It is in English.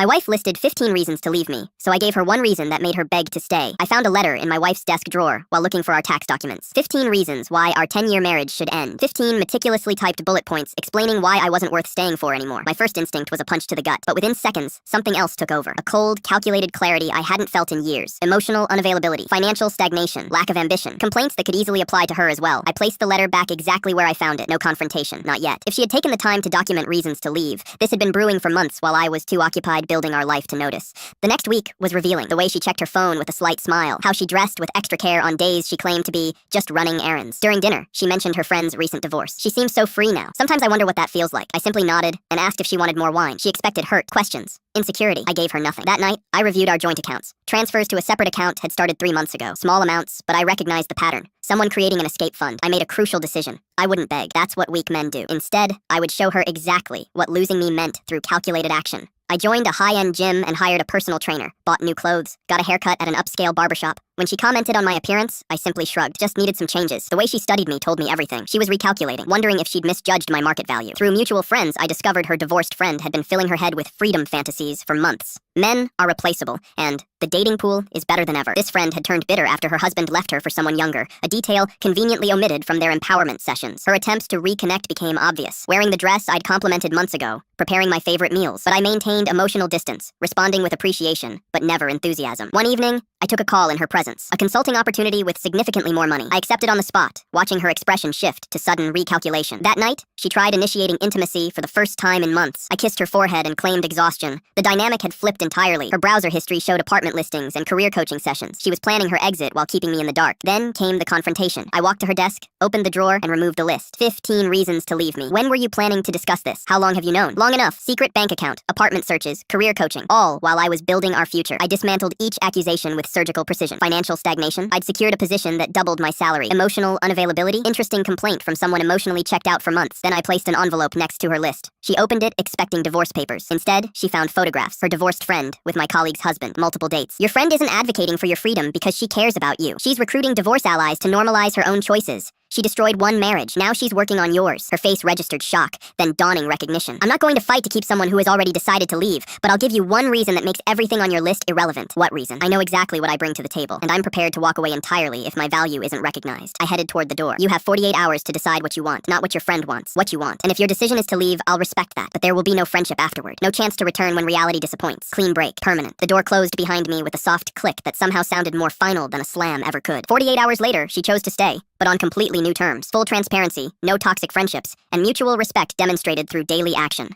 My wife listed 15 reasons to leave me, so I gave her one reason that made her beg to stay. I found a letter in my wife's desk drawer while looking for our tax documents. 15 reasons why our 10-year marriage should end. 15 meticulously typed bullet points explaining why I wasn't worth staying for anymore. My first instinct was a punch to the gut, but within seconds, something else took over. A cold, calculated clarity I hadn't felt in years. Emotional unavailability, financial stagnation, lack of ambition. Complaints that could easily apply to her as well. I placed the letter back exactly where I found it. No confrontation, not yet. If she had taken the time to document reasons to leave, this had been brewing for months while I was too occupied building our life to notice. The next week was revealing. The way she checked her phone with a slight smile, how she dressed with extra care on days she claimed to be just running errands. During dinner, she mentioned her friend's recent divorce. She seems so free now. Sometimes I wonder what that feels like. I simply nodded and asked if she wanted more wine. She expected hurt, questions, insecurity. I gave her nothing. That night, I reviewed our joint accounts. Transfers to a separate account had started 3 months ago. Small amounts, but I recognized the pattern. Someone creating an escape fund. I made a crucial decision. I wouldn't beg. That's what weak men do. Instead, I would show her exactly what losing me meant through calculated action. I joined a high-end gym and hired a personal trainer, bought new clothes, got a haircut at an upscale barbershop. When she commented on my appearance, I simply shrugged. Just needed some changes. The way she studied me told me everything. She was recalculating, wondering if she'd misjudged my market value. Through mutual friends, I discovered her divorced friend had been filling her head with freedom fantasies for months. Men are replaceable, and the dating pool is better than ever. This friend had turned bitter after her husband left her for someone younger, a detail conveniently omitted from their empowerment sessions. Her attempts to reconnect became obvious. Wearing the dress I'd complimented months ago, preparing my favorite meals, but I maintained emotional distance, responding with appreciation, but never enthusiasm. One evening, I took a call in her presence, a consulting opportunity with significantly more money. I accepted on the spot, watching her expression shift to sudden recalculation. That night, she tried initiating intimacy for the first time in months. I kissed her forehead and claimed exhaustion. The dynamic had flipped entirely. Her browser history showed apartment listings and career coaching sessions. She was planning her exit while keeping me in the dark. Then came the confrontation. I walked to her desk, opened the drawer, and removed a list. 15 reasons to leave me. When were you planning to discuss this? How long have you known? Long enough. Secret bank account, apartment searches, career coaching, all while I was building our future. I dismantled each accusation with surgical precision. Financial stagnation. I'd secured a position that doubled my salary. Emotional unavailability. Interesting complaint from someone emotionally checked out for months. Then I placed an envelope next to her list. She opened it expecting divorce papers. Instead, she found photographs. Her divorced friend with my colleague's husband. Multiple dates. Your friend isn't advocating for your freedom because she cares about you. She's recruiting divorce allies to normalize her own choices. She destroyed one marriage. Now she's working on yours. Her face registered shock, then dawning recognition. I'm not going to fight to keep someone who has already decided to leave, but I'll give you one reason that makes everything on your list irrelevant. What reason? I know exactly what I bring to the table, and I'm prepared to walk away entirely if my value isn't recognized. I headed toward the door. You have 48 hours to decide what you want, not what your friend wants, what you want. And if your decision is to leave, I'll respect that, but there will be no friendship afterward. No chance to return when reality disappoints. Clean break. Permanent. The door closed behind me with a soft click that somehow sounded more final than a slam ever could. 48 hours later, she chose to stay, but on completely new terms. Full transparency, no toxic friendships, and mutual respect demonstrated through daily action.